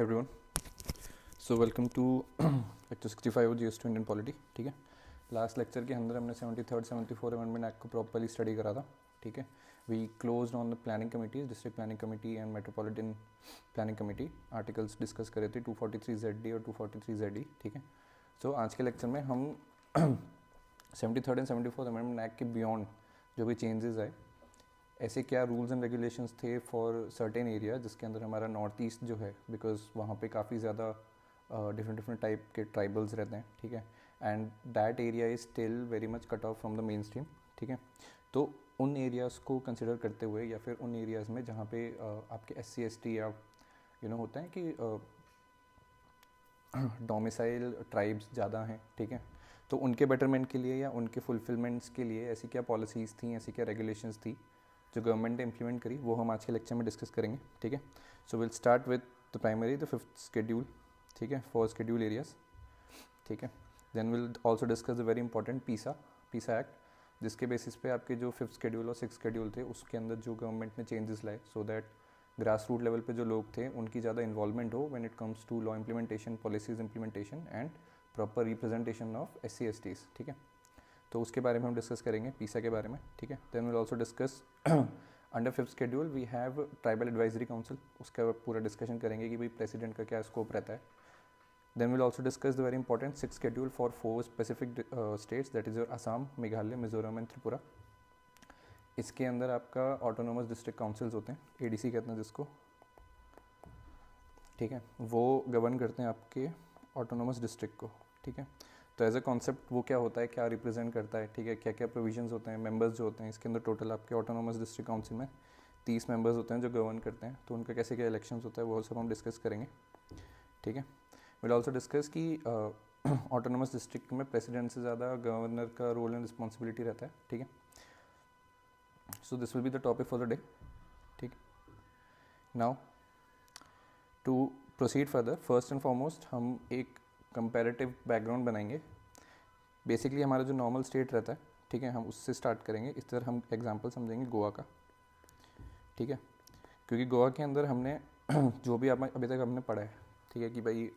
Everyone, so welcome to lecture 65 of G S two Indian polity. ठीक है, last lecture के अंदर हमने 73rd 74 अमेंडमेंट एक्ट को प्रॉपर्ली स्टडी करा था। ठीक है, we closed on the planning committees, district planning committee and metropolitan planning committee. Articles discuss करे थे 243ZD और 243ZE। ठीक है, सो आज के लेक्चर में हम 73rd and 74th amendment act के बियॉन्ड जो भी चेंजेस आए, ऐसे क्या रूल्स एंड रेगुलेशंस थे फॉर सर्टेन एरिया, जिसके अंदर हमारा नॉर्थ ईस्ट जो है, बिकॉज वहाँ पे काफ़ी ज़्यादा डिफरेंट टाइप के ट्राइबल्स रहते हैं। ठीक है, and that area is still very much cut off from the main stream. ठीक है, तो उन एरियाज़ को कंसिडर करते हुए या फिर उन एरियाज़ में जहाँ पे आपके SC ST या होता है कि डोमिसाइल ट्राइब्स ज़्यादा हैं। ठीक है, तो उनके बेटरमेंट के लिए या उनके फुलफिलमेंट्स के लिए ऐसी क्या पॉलिसीज़ थी, ऐसी क्या रेगुलेशंस थी जो गवर्नमेंट ने इम्प्लीमेंट करी, वो हम आज के लेक्चर में डिस्कस करेंगे। ठीक है, so will start with the primary, the 5th schedule. ठीक है, फॉर शेड्यूल एरियाज। ठीक है, then will also discuss the very important PESA act, जिसके बेसिस पे आपके जो 5th शेड्यूल और 6th शेड्यूल थे उसके अंदर जो गवर्नमेंट ने चेंजेस लाए, so that grass root level पे जो लोग थे उनकी ज़्यादा इन्वॉल्वमेंट हो when it comes to law implementation, policies implementation and proper representation of SC STs। ठीक है, तो उसके बारे में हम डिस्कस करेंगे, पीसा के बारे में। ठीक है, then will also discuss under 5th schedule we have tribal advisory council, उसका पूरा डिस्कशन करेंगे कि भाई प्रेसिडेंट का क्या स्कोप रहता है। Then will also discuss the very important 6th schedule for 4 specific states, that is your Assam, Meghalaya, Mizoram and Tripura. इसके अंदर आपका ऑटोनोमस डिस्ट्रिक्ट काउंसिल्स होते हैं, ADC कहते हैं जिसको। ठीक है, वो गवर्न करते हैं आपके ऑटोनोमस डिस्ट्रिक्ट को। ठीक है, तो एज अ कॉन्सेप्ट वो क्या होता है, क्या रिप्रेजेंट करता है, ठीक है, क्या क्या प्रोविजंस होते हैं, मेंबर्स जो होते हैं इसके अंदर। टोटल आपके ऑटोनोमस डिस्ट्रिक्ट काउंसिल में 30 मेंबर्स होते हैं जो गवर्न करते हैं, तो उनका कैसे क्या इलेक्शंस होता है वो सब हम डिस्कस करेंगे। ठीक है, विल ऑल्सो डिस्कस कि ऑटोनोमस डिस्ट्रिक्ट में प्रेसिडेंट से ज़्यादा गवर्नर का रोल एंड रिस्पॉन्सिबिलिटी रहता है। ठीक है, so this will be the topic for the day. ठीक, now to proceed further, first and foremost हम एक कंपैरेटिव बैकग्राउंड बनाएंगे। बेसिकली हमारा जो नॉर्मल स्टेट रहता है, ठीक है, हम उससे स्टार्ट करेंगे। इस तरह हम एग्जांपल समझेंगे गोवा का। ठीक है, क्योंकि गोवा के अंदर हमने जो भी अभी तक हमने पढ़ा है, ठीक है, कि भाई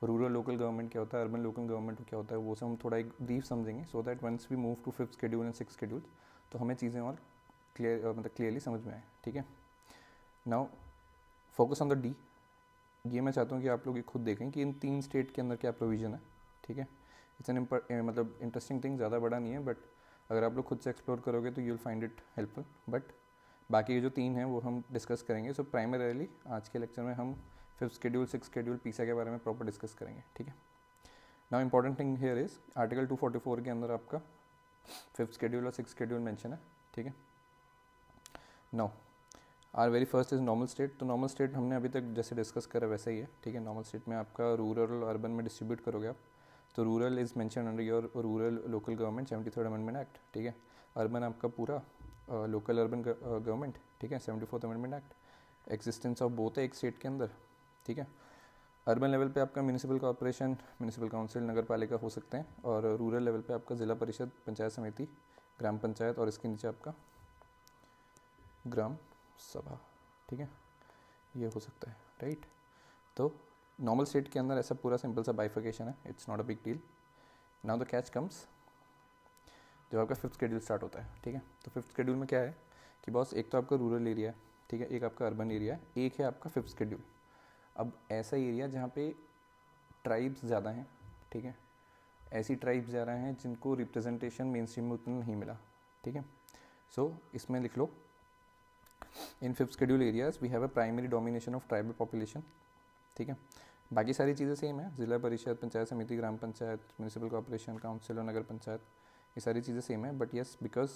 रूरल लोकल गवर्नमेंट क्या होता है, अर्बन लोकल गवर्नमेंट क्या होता है, वो सब हम थोड़ा एक ब्रीफ समझेंगे, so that once we move to 5th schedule and 6th schedule तो हमें चीज़ें और क्लियरली समझ में आए। ठीक है, now focus on the D. ये मैं चाहता हूँ कि आप लोग ये खुद देखें कि इन 3 स्टेट के अंदर क्या प्रोविज़न है। ठीक है, इट्स एन मतलब इंटरेस्टिंग थिंग, ज़्यादा बड़ा नहीं है, बट अगर आप लोग खुद से एक्सप्लोर करोगे तो you will find it helpful. But बाकी ये जो 3 हैं वो हम डिस्कस करेंगे। सो प्राइमरीली आज के लेक्चर में हम 5th शेड्यूल 6th शेड्यूल पीसा के बारे में प्रॉपर डिस्कस करेंगे। ठीक है, now important thing here is article 244 के अंदर आपका 5th शेड्यूल और 6th शेड्यूल मेंशन है। ठीक है, now our very first is normal state. तो नॉर्मल स्टेट हमने अभी तक जैसे डिस्कस करा वैसा ही है। ठीक है, नॉर्मल स्टेट में आपका रूरल और अर्बन में डिस्ट्रीब्यूट करोगे आप, तो rural is mention under your rural local government 73rd amendment act. ठीक है, अर्बन आपका पूरा लोकल अर्बन गवर्नमेंट। ठीक है, 74th amendment act, existence of both है एक स्टेट के अंदर। ठीक है, अर्बन लेवल पे आपका म्यूनिसिपल कॉर्पोरेशन, म्यूनिसिपल काउंसिल, नगर पालिका हो सकते हैं, और रूरल लेवल पे आपका ज़िला परिषद, पंचायत समिति, ग्राम पंचायत, और इसके नीचे आपका ग्राम सभा। ठीक है, ये हो सकता है, राइट। तो नॉर्मल स्टेट के अंदर ऐसा पूरा सिंपल सा बाइफिकेशन है, it's not a big deal. Now the catch comes जब आपका 5th शेड्यूल स्टार्ट होता है। ठीक है, तो 5th शेड्यूल में क्या है कि बॉस, एक तो आपका रूरल एरिया है, ठीक है, एक आपका अर्बन एरिया है, एक है आपका 5th शेड्यूल। अब ऐसा एरिया जहाँ पे ट्राइब्स ज़्यादा हैं, ठीक है, ऐसी ट्राइब्स ज़्यादा हैं जिनको रिप्रेजेंटेशन मेन स्ट्रीम में उतना नहीं मिला। ठीक है, सो इसमें लिख लो, in 5th schedule areas we have a primary domination of tribal population. ठीक है, बाकी सारी चीज़ें सेम है, जिला parishad, panchayat samiti, gram panchayat, municipal corporation, council और नगर पंचायत, ये सारी चीज़ें सेम है। But yes, because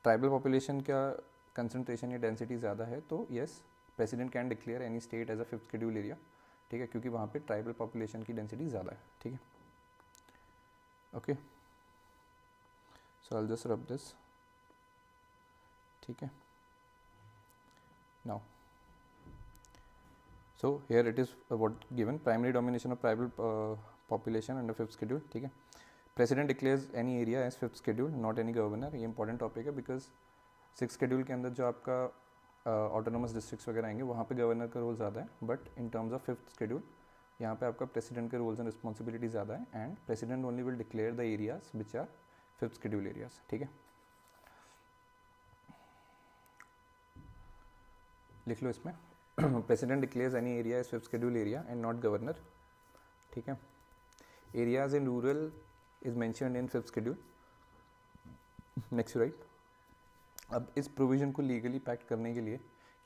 tribal population का कंसंट्रेशन या डेंसिटी ज़्यादा है, तो yes, president can declare any state as a 5th schedule area. ठीक है, क्योंकि वहाँ पे ट्राइबल पॉपुलेशन की डेंसिटी ज़्यादा है। ठीक है, okay, so I will just rub this. ठीक है, now so here it is what given, primary domination of tribal population under 5th schedule. ठीक है, president declares any area as 5th schedule, not any governor। ये important topic है, because 6th schedule के अंदर जो आपका ऑटोनोमस डिस्ट्रिक्ट्स वगैरह आएंगे वहाँ पे गवर्नर का रोल ज़्यादा है, but in terms of 5th schedule यहाँ पे आपका प्रेसिडेंट के रोल्स एंड रिस्पॉन्सिबिलिटी ज़्यादा है, and president only will declare the areas which are 5th schedule areas. ठीक है, लिख लो इसमें president declares any area is 5th schedule area and not governor. ठीक है, areas in rural is mentioned in 5th schedule. Next right, अब इस provision को लीगली पैक्ट करने के लिए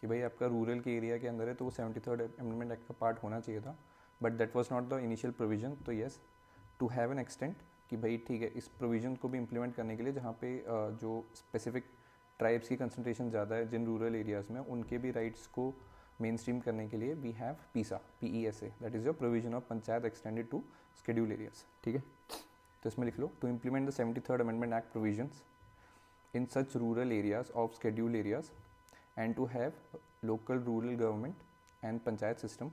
कि भाई आपका रूरल के एरिया के अंदर है तो वो 73rd अमेंडमेंट एक्ट का पार्ट होना चाहिए था, but that was not the initial provision. तो yes, to have an extent कि भाई ठीक है, इस प्रोविजन को भी इम्प्लीमेंट करने के लिए जहाँ पे जो स्पेसिफिक ट्राइब्स की कंसंट्रेशन ज़्यादा है जिन रूरल एरियाज़ में, उनके भी राइट्स को मेन स्ट्रीम करने के लिए we have PESA, PESA, that is your provision of panchayat extended to schedule areas. ठीक है, तो इसमें लिख लो, to implement the 73rd amendment act provisions in such rural areas of scheduled areas and to have local rural government and panchayat system,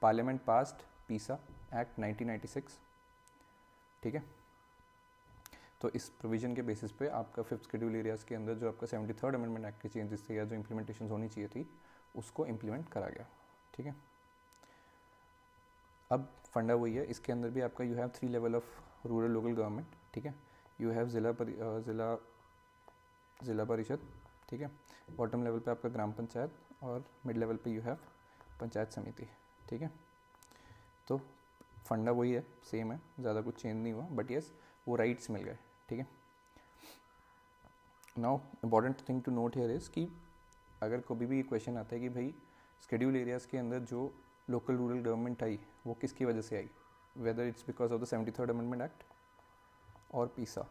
parliament passed PISA act 1996। ठीक है, तो इस प्रोविजन के बेसिस पे आपका 5th शेड्यूल एरियाज के अंदर जो आपका 73rd अमेंडमेंट एक्ट के चेंजेस थे या जो इम्प्लीमेंटेशन होनी चाहिए थी उसको इम्प्लीमेंट करा गया। ठीक है, अब फंडा वही है, इसके अंदर भी आपका you have 3 level of rural local government. ठीक है, यू हैव ज़िला परिषद। ठीक है, बॉटम लेवल पे आपका ग्राम पंचायत और मिड लेवल पे यू हैव पंचायत समिति। ठीक है, तो फंडा वही है, सेम है, ज़्यादा कुछ चेंज नहीं हुआ, बट येस वो राइट्स मिल गए। ठीक है, now important thing to note here is कि अगर कभी भी क्वेश्चन आता है कि भाई शेड्यूल एरियाज़ के अंदर जो लोकल रूरल गवर्नमेंट आई वो किसकी वजह से आई, whether it's because of the 73rd amendment act और पीसा,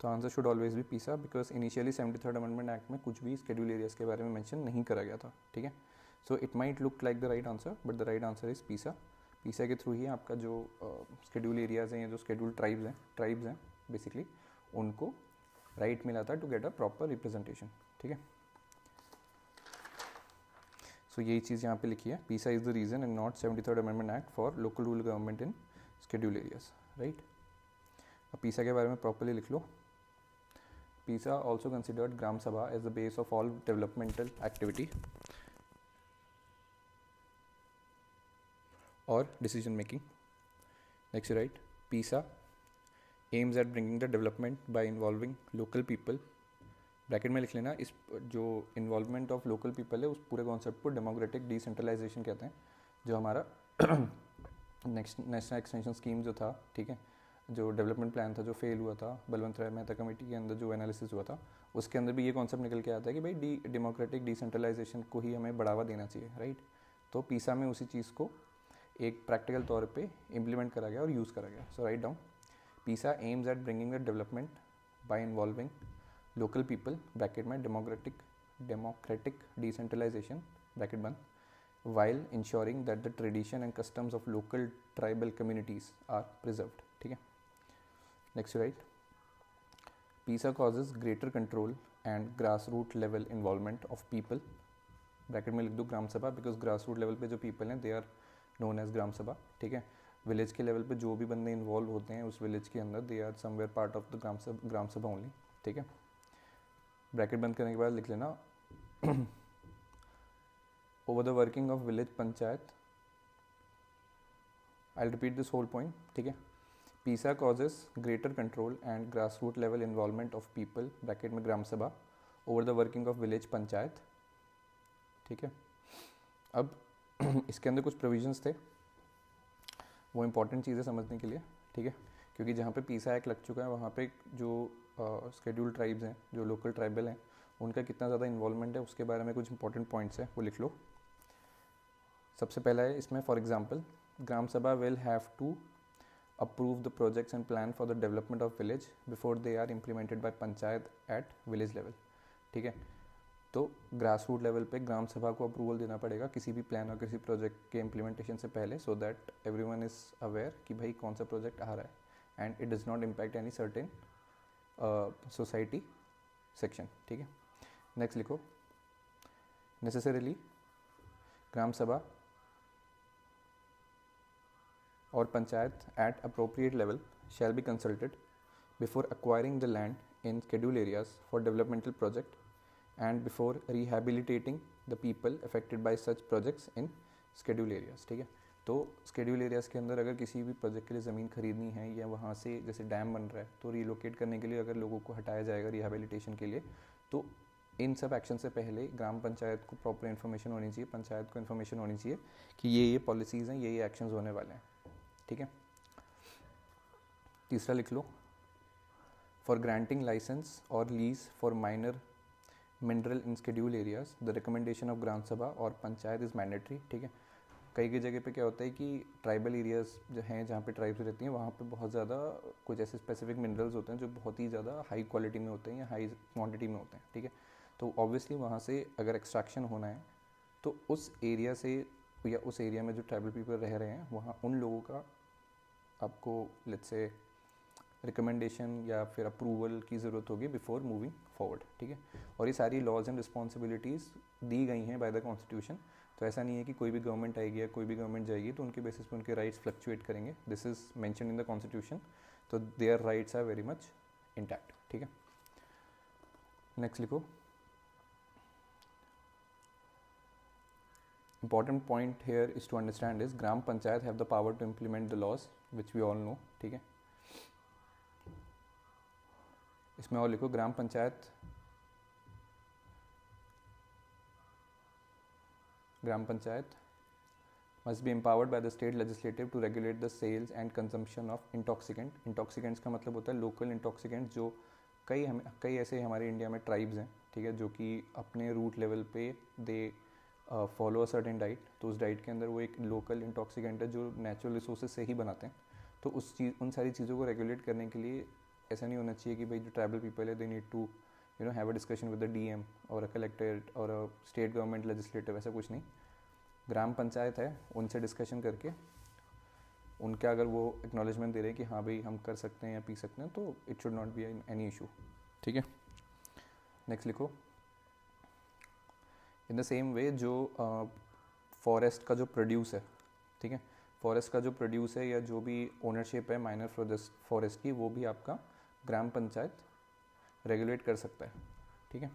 तो answer should always be PESA, because initially 73rd amendment act में कुछ भी शेड्यूल एरियाज़ के बारे में मेंशन नहीं करा गया था। ठीक है, so it might look like the right answer, but the right answer is पीसा। पीसा के थ्रू ही आपका जो शेड्यूल एरियाज़ हैं या जो शेड्यूल ट्राइब्स हैं बेसिकली, उनको राइट मिला था to get a proper representation. ठीक है, सो यही चीज़ यहाँ पे लिखी है, पीसा is the reason and not 73rd amendment act for local rural government in schedule areas. Right, अब पीसा के बारे में प्रॉपरली लिख लो। PISA also considered Gram Sabha as the base of all developmental activity or decision making. Next, right? PISA aims at bringing the development by involving local people. Bracket में लिख लेना, इस जो इन्वॉल्वमेंट ऑफ लोकल पीपल है उस पूरे concept को democratic decentralisation कहते हैं, जो हमारा नेशनल एक्सटेंशन स्कीम जो था, ठीक है, जो डेवलपमेंट प्लान था जो फेल हुआ था बलवंत राय मेहता कमेटी के अंदर जो एनालिसिस हुआ था, उसके अंदर भी ये कॉन्सेप्ट निकल के आता है कि भाई डेमोक्रेटिक डिसेंट्रलाइजेशन को ही हमें बढ़ावा देना चाहिए। राइट, तो पीसा में उसी चीज़ को एक प्रैक्टिकल तौर पे इम्प्लीमेंट करा गया और यूज़ करा गया। सो राइट डाउन, पीसा aims at bringing the development bye involving local people, bracket में डेमोक्रेटिक डिसेंट्रलाइजेशन ब्रैकेट बंद, while ensuring that the tradition and customs of local tribal communities are preserved। ठीक है, next right, PISA causes greater control and grassroots level involvement of people, bracket में लिख दो ग्राम सभा, because grassroots level पे जो people हैं they are known as gram सभा। ठीक है, विलेज के लेवल पे जो भी बंदे इन्वॉल्व होते हैं उस विलेज के अंदर they are somewhere part of the gram sabha only. ठीक है, ब्रैकेट बंद करने के बाद लिख लेना over the working of village panchayat, I'll repeat this whole point। ठीक है, PISA causes greater control and grassroots level involvement of people, bracket में ग्राम सभा, over the working of village panchayat। ठीक है, अब इसके अंदर कुछ प्रोविजंस थे, वो इंपॉर्टेंट चीज़ें समझने के लिए। ठीक है, क्योंकि जहाँ पे पीसा एक्ट लग चुका है वहाँ पे जो शेड्यूल ट्राइब्स हैं, जो लोकल ट्राइबल हैं, उनका कितना ज़्यादा इन्वॉल्वमेंट है उसके बारे में कुछ इंपॉर्टेंट पॉइंट्स हैं, वो लिख लो। सबसे पहला है इसमें, for example, gram sabha will have to approve the projects and plan for the development of village before they are implemented by panchayat at village level. ठीक है, तो ग्रास रूट लेवल पे ग्राम सभा को अप्रूवल देना पड़ेगा किसी भी प्लान और किसी प्रोजेक्ट के इम्प्लीमेंटेशन से पहले, so that everyone is aware कि भाई कौन सा प्रोजेक्ट आ रहा है and it does not impact any certain society section. ठीक है, नेक्स्ट लिखो, नेसेसरीली ग्राम सभा और panchayat at appropriate level shall be consulted before acquiring the land in schedule areas for developmental project and before rehabilitating the people affected by such projects in schedule areas. ठीक है, तो schedule areas के अंदर अगर किसी भी project के लिए ज़मीन खरीदनी है या वहाँ से जैसे डैम बन रहा है तो रिलोकेट करने के लिए अगर लोगों को हटाया जाएगा रिहेबिलिटेशन के लिए, तो इन सब एक्शन से पहले ग्राम पंचायत को प्रॉपर इन्फॉर्मेशन होनी चाहिए, पंचायत को इन्फॉर्मेशन होनी चाहिए कि ये पॉलिसीज़ हैं, ये एक्शंस होने वाले हैं. ठीक है, तीसरा लिख लो, फॉर ग्रांटिंग लाइसेंस और lease for minor mineral in schedule areas the recommendation of gram sabha और पंचायत इज़ मैंडेटरी. ठीक है, कई जगह पे क्या होता है कि ट्राइबल एरियाज़ जो हैं जहाँ पे ट्राइब्स रहती हैं वहाँ पे बहुत ज़्यादा कुछ ऐसे स्पेसिफिक मिनरल्स होते हैं जो बहुत ही ज़्यादा हाई क्वालिटी में होते हैं या हाई क्वांटिटी में होते हैं. ठीक है, तो ऑब्वियसली वहाँ से अगर एक्सट्रैक्शन होना है तो उस एरिया से या उस एरिया में जो ट्राइबल पीपल रह रहे हैं वहाँ उन लोगों का आपको लेट्स से रिकमेंडेशन या फिर अप्रूवल की ज़रूरत होगी बिफोर मूविंग फॉरवर्ड. ठीक है, और ये सारी लॉज एंड रिस्पॉन्सिबिलिटीज़ दी गई हैं बाय द कॉन्स्टिट्यूशन. तो ऐसा नहीं है कि कोई भी गवर्नमेंट आएगी या कोई भी गवर्नमेंट जाएगी तो उनके बेसिस पे उनके राइट्स फ्लक्चुएट करेंगे. This is mention in the constitution, तो their rights are very much intact. ठीक है, नेक्स्ट लिखो, important point here is to understand is gram panchayat have the power to implement the laws which we all know. ठीक है, इसमें और लिखो, ग्राम panchayat must be empowered by the state legislative to regulate the sales and consumption of intoxicant. Intoxicants का मतलब होता है local intoxicants, जो कई ऐसे हमारे इंडिया में ट्राइब्स हैं. ठीक है, जो कि अपने रूट लेवल पे they follow a certain diet, तो उस डाइट के अंदर वो एक लोकल इंटॉक्सिकेंट है जो नेचुरल रिसोर्सेज से ही बनाते हैं. तो उन सारी चीज़ों को रेगुलेट करने के लिए ऐसा नहीं होना चाहिए कि भाई जो ट्राइबल पीपल है they need to have a discussion with the DM और अ कलेक्टर और अ स्टेट गवर्नमेंट लेजिस्लेटिव. ऐसा कुछ नहीं, ग्राम पंचायत है, उनसे डिस्कशन करके उनका अगर वो एक्नॉलेजमेंट दे रहे हैं कि हाँ भाई हम कर सकते हैं या पी सकते हैं तो it should not be any issue. ठीक है, नेक्स्ट लिखो, इन द सेम वे जो फॉरेस्ट का जो प्रोड्यूस है, ठीक है, फॉरेस्ट का जो प्रोड्यूस है या जो भी ओनरशिप है माइनर फॉरेस्ट की, वो भी आपका ग्राम पंचायत रेगुलेट कर सकता है. ठीक है,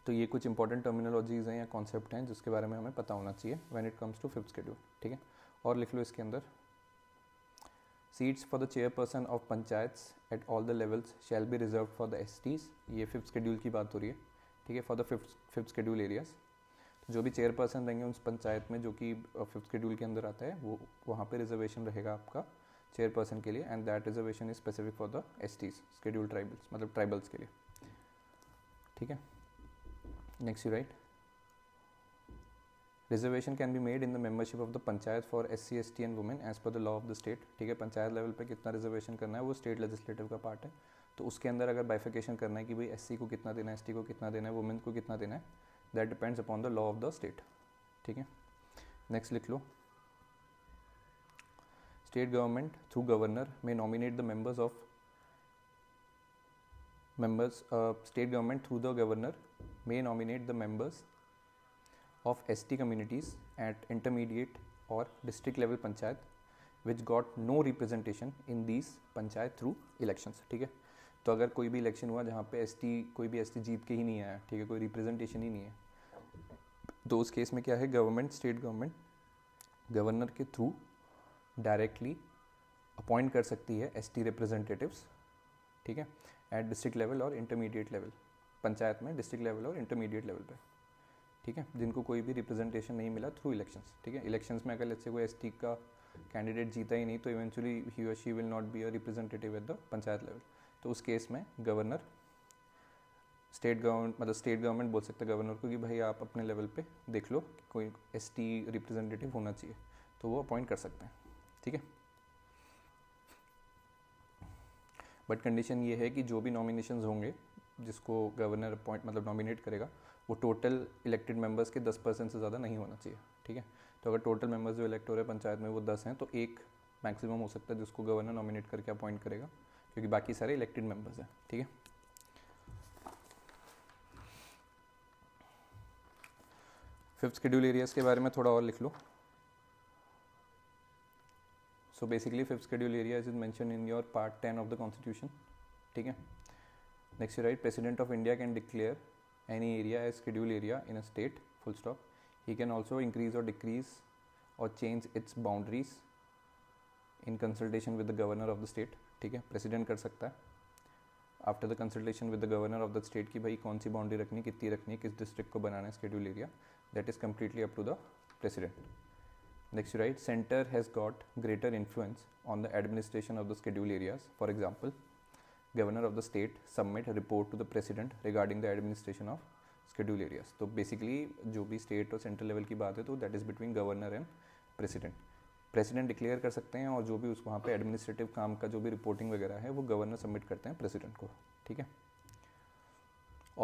तो ये कुछ इंपॉर्टेंट टर्मिनोलॉजीज़ हैं या कॉन्सेप्ट हैं जिसके बारे में हमें पता होना चाहिए when it comes to fifth schedule. ठीक है, और लिख लो इसके अंदर, seats for the chairperson of panchayats at all the levels shall be reserve for the STs. ये फिफ्थ शेड्यूल की बात हो रही है. ठीक है, for the fifth schedule areas जो भी चेयरपर्सन रहेंगे उस पंचायत में जो कि फिफ्थ शेड्यूल के अंदर आता है वो वहाँ पे रिजर्वेशन रहेगा आपका चेयरपर्सन के लिए, and that reservation is specific for the STs schedule tribals, मतलब ट्राइबल्स के लिए. ठीक है, next you write, reservation can be made in the membership of the panchayat for SC ST and women as per the law of the state. ठीक है, panchayat level पे कितना reservation करना है वो स्टेट लेजिस्लेटिव का पार्ट है. तो उसके अंदर अगर बाइफिकेशन करना है कि भाई SC को कितना देना है, ST को कितना देना है, वुमेन को कितना देना है, that depends upon the law of the state. ठीक है, नेक्स्ट लिख लो, स्टेट गवर्नमेंट थ्रू गवर्नर में nominate the state government through the governor may nominate the members of ST communities at intermediate or district level panchayat which got no representation in these panchayat through elections. ठीक है, तो अगर कोई भी election हुआ जहाँ पे कोई भी ST जीत के ही नहीं आया, ठीक है, कोई रिप्रेजेंटेशन ही नहीं है, तो उस केस में क्या है, स्टेट गवर्नमेंट गवर्नर के थ्रू डायरेक्टली अपॉइंट कर सकती है ST रिप्रेजेंटेटिव्स. ठीक है, एट डिस्ट्रिक्ट लेवल और इंटरमीडिएट लेवल, पंचायत में डिस्ट्रिक्ट लेवल और इंटरमीडिएट लेवल पे. ठीक है, जिनको कोई भी रिप्रेजेंटेशन नहीं मिला थ्रू इलेक्शंस. ठीक है, इलेक्शंस में अगर लेट्स से कोई ST का कैंडिडेट जीता ही नहीं तो इवेंचुअली ही और she will not be a representative at the panchayat level. तो उस केस में गवर्नर स्टेट गवर्नमेंट बोल सकता है गवर्नर को कि भाई आप अपने लेवल पे देख लो कि कोई ST रिप्रेजेंटेटिव होना चाहिए, तो वो अपॉइंट कर सकते हैं. ठीक है, बट कंडीशन ये है कि जो भी नॉमिनेशंस होंगे जिसको गवर्नर नॉमिनेट करेगा वो टोटल इलेक्टेड मेंबर्स के 10% से ज़्यादा नहीं होना चाहिए. ठीक है, तो अगर टोटल मेंबर्स जो इलेक्ट हो रहे हैं पंचायत में वो 10 हैं तो एक मैक्सिमम हो सकता है जिसको गवर्नर नॉमिनेट करके अपॉइंट करेगा, क्योंकि बाकी सारे इलेक्टेड मेंबर्स हैं. ठीक है, फिफ्थ शेड्यूल एरियाज़ के बारे में थोड़ा और लिख लो. So basically fifth schedule areas is mentioned in your part 10 of the constitution. ठीक है. Next you write president of India can declare any area as schedule area in a state, full stop. He can also increase और decrease और change its boundaries in consultation with the governor of the state. ठीक है, president कर सकता है after the consultation with the governor of the state कि भाई कौन सी बाउंड्री रखनी, कितनी रखनी है, किस डिस्ट्रिक्ट को बनाना है schedule area. That is completely up to the president. Next you write center has got greater influence on the administration of the schedule areas. For example, governor of the state submit a report to the president regarding the administration of schedule areas. तो basically जो भी state और central level की बात है तो that is between governor and president. president declare कर सकते हैं और जो भी उस वहाँ पे administrative काम का जो भी reporting वगैरह है वो governor submit करते हैं president को. ठीक है.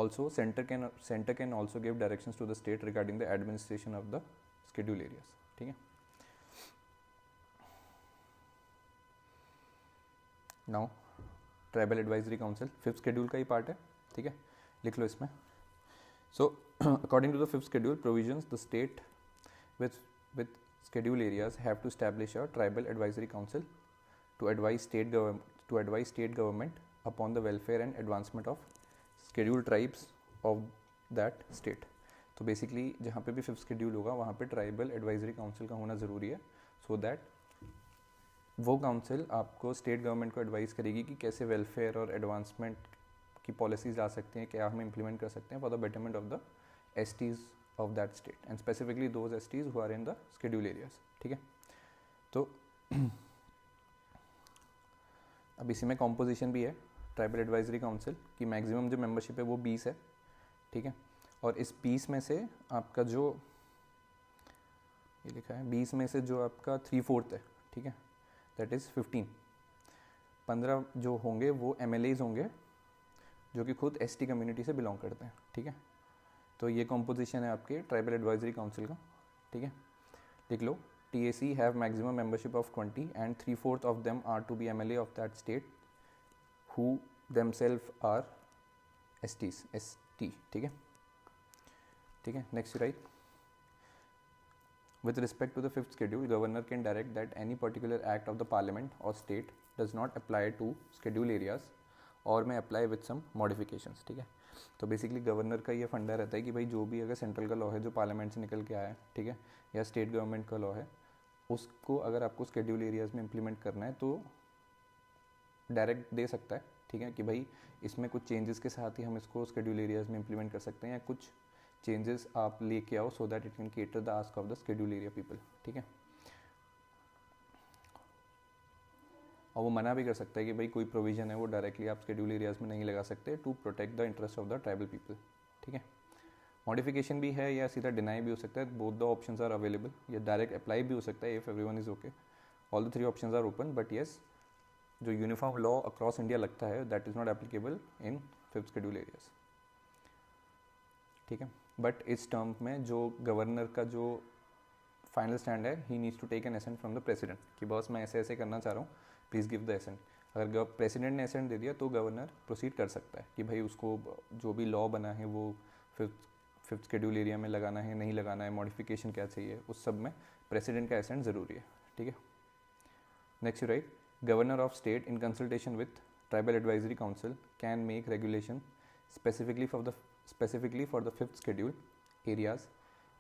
Also center can also give directions to the state regarding the administration of the schedule areas. ठीक है. Now tribal advisory council fifth schedule का ही पार्ट है. ठीक है, लिख लो इसमें. So according to the fifth schedule provisions the state with schedule areas have to establish a tribal advisory council to advise state government upon the welfare and advancement of scheduled tribes of that state. तो basically जहाँ पे भी fifth schedule होगा वहाँ पे tribal advisory council का होना ज़रूरी है, सो दैट वो काउंसिल आपको स्टेट गवर्नमेंट को एडवाइस करेगी कि कैसे वेलफेयर और एडवांसमेंट की पॉलिसीज आ सकती हैं, क्या हम इम्प्लीमेंट कर सकते हैं for the betterment of the STs of that state and specifically those STs who are in the schedule areas. ठीक है, तो अब इसी में कॉम्पोजिशन भी है ट्राइबल एडवाइजरी काउंसिल की. मैक्सिमम जो मेंबरशिप है वो 20 है. ठीक है, और इस 20 में से आपका जो ये लिखा है 20 में से जो आपका 3/4 है, ठीक है, दैट इज़ 15 जो होंगे वो MLAs होंगे जो कि खुद ST कम्युनिटी से बिलोंग करते हैं. ठीक है, तो ये कॉम्पोजिशन है आपके ट्राइबल एडवाइजरी काउंसिल का. ठीक है, लिख लो TAC have maximum membership of 20 and 3/4 of them are to be MLA of that state who themselves are STs. ठीक है. ठीक है, next write with respect to the fifth schedule, governor can direct that any particular act of the parliament or state does not apply to schedule areas or may apply with some modifications. ठीक है, तो basically governor का ये फंडा रहता है कि भाई जो भी अगर सेंट्रल का लॉ है जो पार्लियामेंट से निकल के आया है, ठीक है, या स्टेट गवर्नमेंट का लॉ है, उसको अगर आपको शेड्यूल एरियाज़ में इम्प्लीमेंट करना है तो डायरेक्ट दे सकता है. ठीक है, कि भाई इसमें कुछ चेंजेस के साथ ही हम इसको शेड्यूल एरियाज़ में इम्प्लीमेंट कर सकते हैं या कुछ चेंजेस आप लेके आओ so that it can cater the ask of the schedule area people. ठीक है, और वो मना भी कर सकता है कि भाई कोई प्रोविजन है वो डायरेक्टली आप शेड्यूल एरियाज में नहीं लगा सकते to protect the interest of the tribal people. ठीक है, मॉडिफिकेशन भी है या सीधा डिनाई भी हो सकता है. Both the options are available. या डायरेक्ट अप्लाई भी हो सकता है if everyone is okay. All the 3 options are open, but yes जो यूनिफॉर्म लॉ अक्रॉस इंडिया लगता है that is not applicable in fifth schedule areas. ठीक है, बट इस टर्म में जो गवर्नर का जो फाइनल स्टैंड है, he needs to take an assent from the president कि बॉस मैं ऐसे ऐसे करना चाह रहा हूँ, प्लीज़ गिव द एसेंट. अगर प्रेसिडेंट ने एसेंट दे दिया तो गवर्नर प्रोसीड कर सकता है कि भाई उसको जो भी लॉ बना है वो फिफ्थ शेड्यूल एरिया में लगाना है, नहीं लगाना है, मॉडिफिकेशन क्या चाहिए, उस सब में प्रेसिडेंट का एसेंट ज़रूरी है. ठीक है, next you right governor of state in consultation with tribal advisory council can make regulation specifically for the fifth schedule areas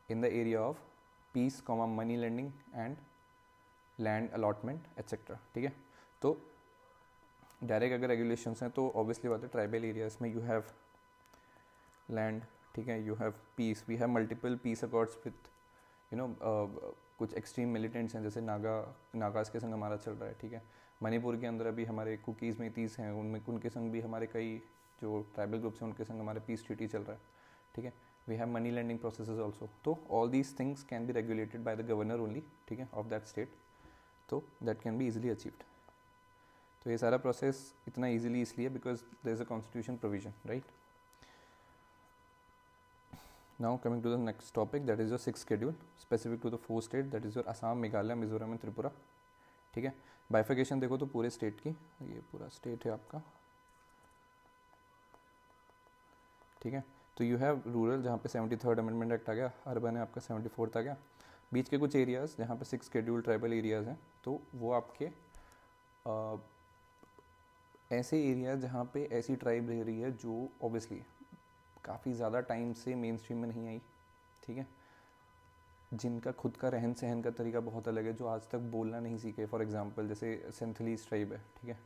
in the area of peace, money lending and land allotment etc. ठीक है, तो direct अगर regulations हैं तो obviously बात है tribal areas में you have land. ठीक है, you have peace, we have multiple peace accords with you know कुछ एक्सट्रीम मिलिटेंट्स हैं जैसे नागाज के संग हमारा चल रहा है. ठीक है, मणिपुर के अंदर अभी हमारे कुकीज़ मेतीस हैं, उनके संग भी हमारे कई जो ट्राइबल ग्रुप्स हैं उनके संग हमारे पीस ट्रीटी चल रहा है. ठीक है, we have money lending processes also. तो all these things can be regulated by the governor only. ठीक है, ऑफ दैट स्टेट, तो that can be easily achieved. तो ये सारा प्रोसेस इतना इजीली इसलिए because there is a constitution provision, right. Now coming to the next topic that is your sixth schedule specific to the 4 state that is your Assam, Meghalaya, Mizoram and Tripura. ठीक है, बाइफिकेशन देखो तो पूरे स्टेट की, ये पूरा स्टेट है आपका. ठीक है, तो यू हैव रूरल जहाँ पे 73rd अमेंडमेंट एक्ट आ गया, अर्बन है आपका 74th आ गया. बीच के कुछ एरियाज़ जहाँ पे 6 शेड्यूल ट्राइबल एरियाज़ हैं तो वो आपके ऐसे एरिया जहाँ पे ऐसी ट्राइब रह रही है जो ऑब्वियसली काफ़ी ज़्यादा टाइम से मेन स्ट्रीम में नहीं आई, ठीक है, जिनका खुद का रहन सहन का तरीका बहुत अलग है, जो आज तक बोलना नहीं सीखे। फॉर एग्जांपल जैसे सेंथलीज ट्राइब है, ठीक है,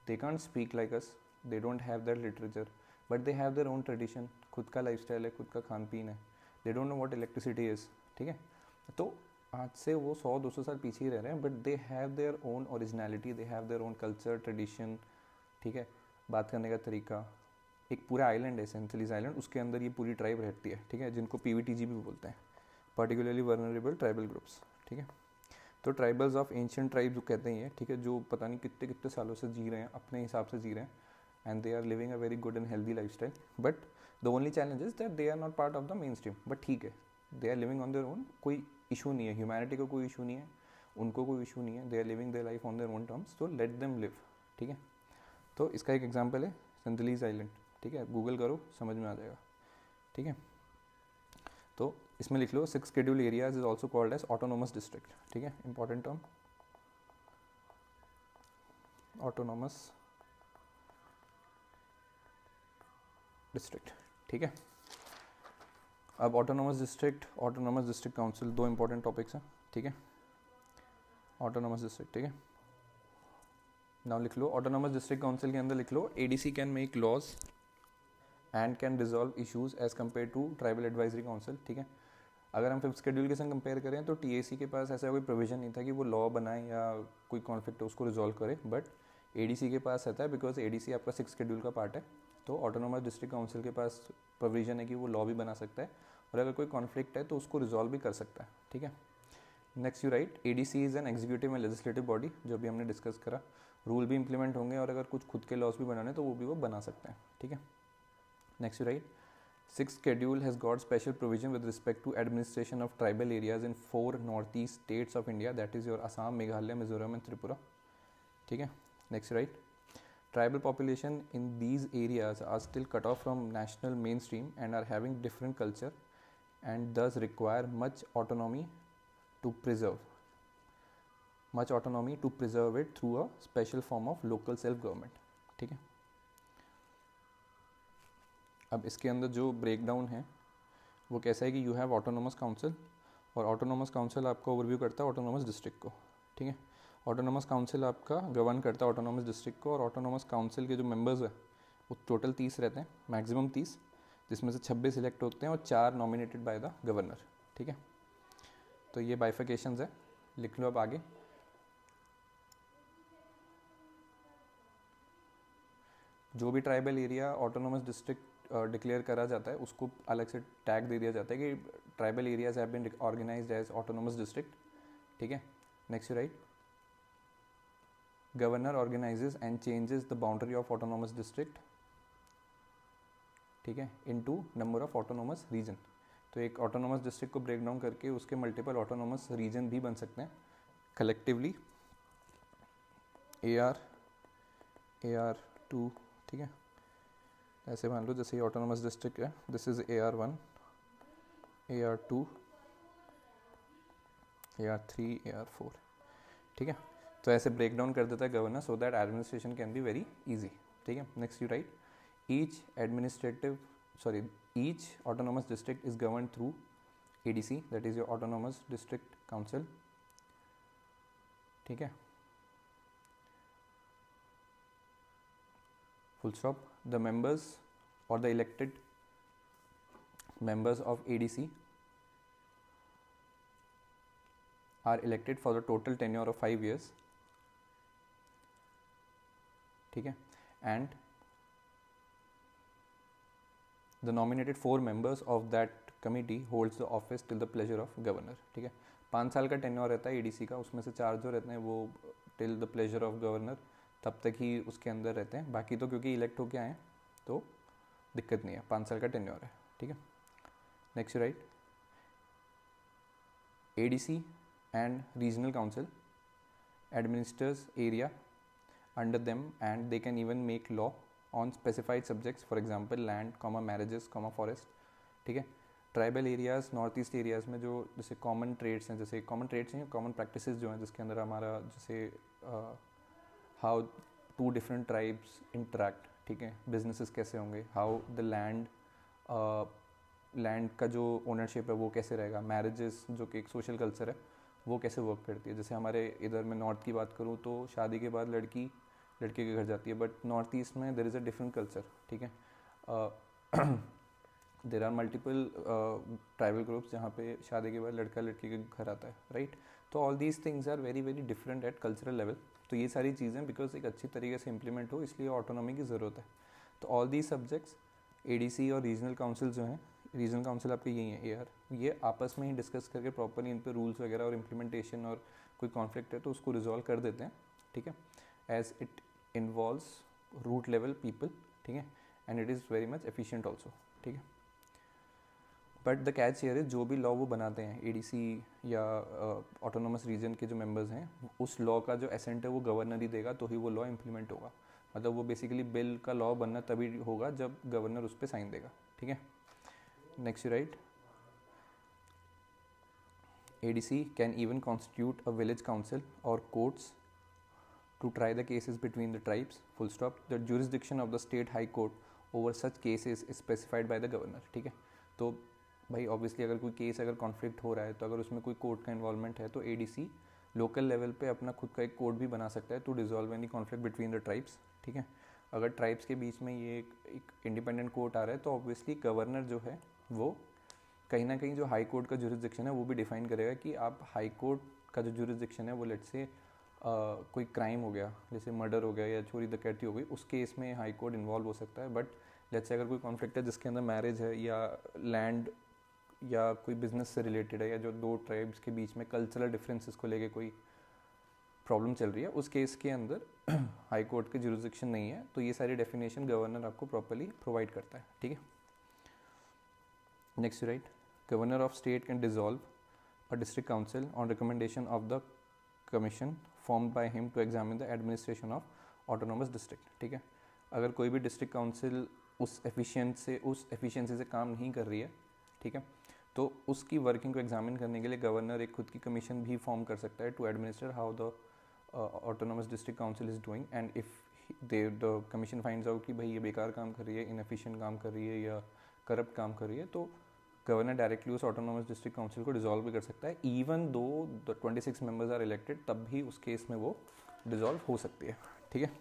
they can't speak like us, they don't have that literature, but they have their own tradition, खुद का लाइफस्टाइल है, खुद का खान पीन है, they don't know what electricity is, ठीक है। तो आज से वो 100-200 साल पीछे ही रह रहे हैं, but they have their own originality, they have their own culture tradition, ठीक है, बात करने का तरीका। एक पूरा आइलैंड है सेंथलीज आइलैंड, उसके अंदर ये पूरी ट्राइब रहती है, ठीक है, जिनको PVTG भी बोलते हैं, पर्टिकुलरली वर्नरेबल ट्राइबल ग्रुप्स, ठीक है। तो ट्राइबल्स ऑफ एंशियंट ट्राइब जो कहते हैं, ठीक है, जो पता नहीं कितने कितने सालों से जी रहे हैं, अपने हिसाब से जी रहे हैं, and they are living a very good and healthy lifestyle, but the only challenge is that they are not part of the mainstream, but ठीक है, they are living on their own, कोई issue नहीं है, humanity को कोई issue नहीं है, उनको कोई इशू नहीं है, they are living their life on their own terms, तो लेट देम लिव, ठीक है। तो इसका एक एग्जाम्पल है सेंथलीज आइलैंड, ठीक है, गूगल करो समझ में आ जाएगा, ठीक है। तो इसमें लिख लो 6 schedule areas is also called as autonomous district, ठीक है, इंपॉर्टेंट टर्म, ऑटोनोमस डिस्ट्रिक्ट, ठीक है। अब ऑटोनोमस डिस्ट्रिक्ट काउंसिल, दो इंपॉर्टेंट टॉपिक्स हैं, ठीक है, ऑटोनोमस डिस्ट्रिक्ट, ठीक है। नाउ लिख लो ऑटोनोमस डिस्ट्रिक्ट काउंसिल के अंदर लिख लो ADC can make laws and can resolve issues as compare to tribal advisory council, ठीक है। अगर हम 5th शेड्यूल के संग कंपेयर करें तो TAC के पास ऐसा कोई प्रोविजन नहीं था कि वो लॉ बनाए या कोई कॉन्फ्लिक्ट है उसको रिजॉल्व करे, बट ADC के पास रहता है, बिकॉज ADC आपका 6th शेड्यूल का पार्ट है। तो ऑटोनोमस डिस्ट्रिक्ट काउंसिल के पास प्रोविजन है कि वो लॉ भी बना सकता है, और अगर कोई कॉन्फ्लिक्ट है तो उसको रिजॉल्व भी कर सकता है, ठीक है। Next you right ADC is an executive and legislative body, जो भी हमने डिस्कस करा, रूल भी इंप्लीमेंट होंगे, और अगर कुछ खुद के लॉज भी बनाने तो वो भी वो बना सकते हैं, ठीक है। Next you right 6th schedule has got special provision with respect to administration of tribal areas in 4 northeast states of India, that is your Assam, Meghalaya, Mizoram and Tripura, ठीक है। Next right, tribal population in these areas are still cut off from national mainstream and are having different culture and thus require much autonomy to preserve it through a special form of local self government, ठीक है। अब इसके अंदर जो breakdown है वो कैसा है कि यू हैव ऑटोनोमस काउंसिल, और ऑटोनोमस काउंसिल आपका ओवरव्यू करता है ऑटोनोमस डिस्ट्रिक्ट को, ठीक है। ऑटोनोमस काउंसिल आपका गवर्न करता है ऑटोनोमस डिस्ट्रिक्ट को, और ऑटोनोमस काउंसिल के जो मेंबर्स हैं वो टोटल 30 रहते हैं, मैक्सिमम 30, जिसमें से 26 सिलेक्ट होते हैं और 4 नॉमिनेटेड बाय द गवर्नर, ठीक है। तो ये बाइफिकेशंस है, लिख लो अब आगे। जो भी tribal area autonomous district declare करा जाता है उसको अलग से टैग दे दिया जाता है कि tribal areas have been organised as autonomous district, ठीक है। Next write governor organises and changes the boundary of autonomous district, ठीक है, into number of autonomous region. तो एक ऑटोनोमस डिस्ट्रिक्ट को ब्रेक डाउन करके उसके मल्टीपल ऑटोनोमस रीजन भी बन सकते हैं कलेक्टिवली, AR2, ठीक है। ऐसे मान लो जैसे ये ऑटोनोमस डिस्ट्रिक्ट है, this is AR1, AR2, AR3, AR4, ठीक है। तो ऐसे ब्रेक डाउन कर देता है governor so that administration can be very easy, ठीक है। Next you right each autonomous district is govern through ADC, that is your autonomous district council, ठीक है, full stop. The members or the elected members of ADC are elected for the total tenure of 5 years, ठीक है, and the nominated 4 members of that committee holds the office till the pleasure of governor, ठीक है। 5 साल का tenure रहता है ADC का, उसमें से 4 जो रहते हैं वो till the pleasure of governor तब तक ही उसके अंदर रहते हैं, बाकी तो क्योंकि इलेक्ट होके आए तो दिक्कत नहीं है, 5 साल का टेन्योर है, ठीक है। Next write ADC and regional council administers area under them and they can even make law on specified subjects, for example land, marriages, forest, ठीक है। Tribal areas, north east areas में जो जैसे कॉमन ट्रेड्स हैं, जैसे common trades हैं, common practices जो हैं, जिसके अंदर हमारा जैसे how two different tribes interact, ठीक है, बिजनेसेस कैसे होंगे, हाउ द लैंड का जो ओनरशिप है वो कैसे रहेगा, मैरिजेस जो कि एक सोशल कल्चर है वो कैसे वर्क करती है। जैसे हमारे इधर मैं नॉर्थ की बात करूँ तो शादी के बाद लड़की लड़के के घर जाती है, बट नॉर्थ ईस्ट में there is a different culture, ठीक है। There are multiple tribal groups जहाँ पे शादी के बाद लड़का लड़की के घर आता है, राइट। तो all these things are very very different at cultural level. तो ये सारी चीज़ें बिकॉज एक अच्छी तरीके से इम्प्लीमेंट हो इसलिए ऑटोनॉमी की ज़रूरत है। तो ऑल दीज सब्जेक्ट्स एडीसी और रीजनल काउंसिल जो हैं, रीजनल काउंसिल आपके यही है एआर, ये आपस में ही डिस्कस करके प्रॉपरली इन पे रूल्स वगैरह और इम्प्लीमेंटेशन और कोई कॉन्फ्लिक्ट है तो उसको रिजॉल्व कर देते हैं, ठीक है, as it involves root level people, ठीक है, and it is very much efficient also, ठीक है। But the catch here is जो भी लॉ वो बनाते हैं एडीसी या ऑटोनोमस रीजन के जो मेंबर्स हैं, उस लॉ का जो एसेंट है वो गवर्नर ही देगा तो ही वो लॉ इम्प्लीमेंट होगा। मतलब वो बेसिकली बिल का लॉ बनना तभी होगा जब गवर्नर उस पर साइन देगा, ठीक है। Next right, ADC can even constitute a village council और courts to try the cases between the tribes, full stop. The jurisdiction of the state high court over such cases is specified by the governor, ठीक है। तो भाई obviously अगर कोई case अगर conflict हो रहा है तो अगर उसमें कोई कोर्ट का इन्वॉल्वमेंट है तो एडीसी लोकल लेवल पे अपना खुद का एक कोर्ट भी बना सकता है to dissolve any conflict between the tribes, ठीक है। अगर ट्राइब्स के बीच में ये एक इंडिपेंडेंट कोर्ट आ रहा है तो ऑब्वियसली गवर्नर जो है वो कहीं ना कहीं जो हाई कोर्ट का जुरिस्डिक्शन है वो भी डिफाइन करेगा कि आप हाई कोर्ट का जो जुरिस्डिक्शन है वो लेट से कोई क्राइम हो गया जैसे मर्डर हो गया या चोरी डकैती हो गई, उस केस में हाई कोर्ट इन्वॉल्व हो सकता है। बट लेट्स से अगर कोई कॉन्फ्लिक्ट है जिसके अंदर मैरिज है या लैंड या कोई बिजनेस से रिलेटेड है या जो दो ट्राइब्स के बीच में कल्चरल डिफरेंसेस को लेके कोई प्रॉब्लम चल रही है, उस केस के अंदर हाई कोर्ट की जुरिस्डिक्शन नहीं है। तो ये सारी डेफिनेशन गवर्नर आपको प्रॉपर्ली प्रोवाइड करता है, ठीक है। Next write, governor of state can dissolve a district council on recommendation of the commission formed by him to examine the administration of autonomous district, ठीक है। अगर कोई भी डिस्ट्रिक्ट काउंसिल उस एफिशिएंसी से काम नहीं कर रही है, ठीक है, तो उसकी वर्किंग को एग्जामिन करने के लिए गवर्नर एक खुद की कमीशन भी फॉर्म कर सकता है to administer how the autonomous district council is doing. And if the commission finds out कि भाई ये बेकार काम कर रही है, इनएफिशिएंट काम कर रही है या करप्ट काम कर रही है, तो गवर्नर डायरेक्टली उस ऑटोनोमस डिस्ट्रिक्ट काउंसिल को डिसॉल्व भी कर सकता है। Even though the 26 members are elected तब भी उस केस में वो डिसॉल्व हो सकती है, ठीक है।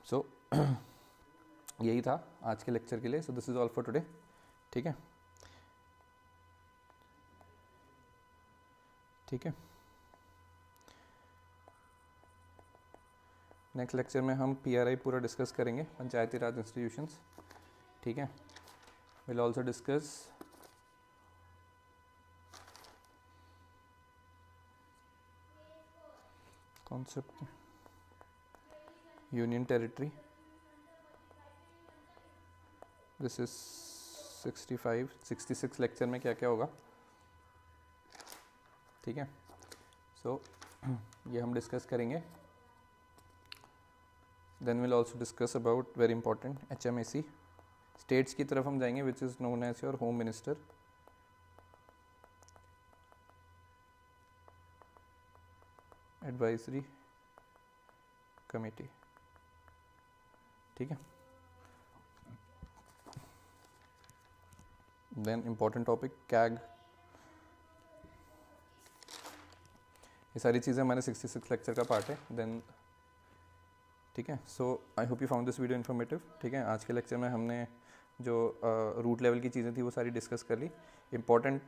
सो यही था आज के लेक्चर के लिए। So this is all for today, ठीक है, ठीक है। नेक्स्ट लेक्चर में हम पीआरआई पूरा डिस्कस करेंगे, पंचायती राज इंस्टीट्यूशंस, ठीक है। We'll also discuss concept union territory. This is 66 lecture में क्या क्या होगा, ठीक है। सो ये हम डिस्कस करेंगे। Then we'll also discuss about very important HMAC. States की तरफ हम जाएंगे which is known as your home minister, advisory committee, ठीक है। देन इम्पॉर्टेंट टॉपिक कैग, ये सारी चीज़ें हमारे 66 लेक्चर का पार्ट है। देन ठीक है, so I hope you found this video informative, ठीक है। आज के लेक्चर में हमने जो रूट लेवल की चीज़ें थी वो सारी डिस्कस कर ली। Important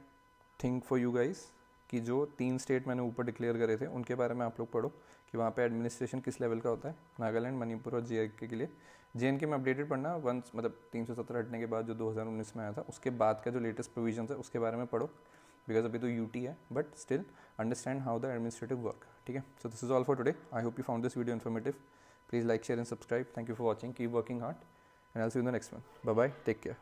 thing for you guys कि जो 3 स्टेट मैंने ऊपर डिक्लेयर करे थे उनके बारे में आप लोग पढ़ो कि वहाँ पे एडमिनिस्ट्रेशन किस लेवल का होता है, नागालैंड, मणिपुर और JK के लिए। JNK में अपडेटेड पढ़ना वंस, मतलब 317 हटने के बाद जो 2019 में आया था उसके बाद का जो लेटेस्ट प्रोविजन है उसके बारे में पढ़ो, बिकॉज अभी तो UT है, but still understand how the administrative work, ठीक है। So this is all for today. I hope you found this video informative. Please like, share and subscribe. Thank you for watching. Keep working hard and I'll see you in the next one. Bye bye. Take care.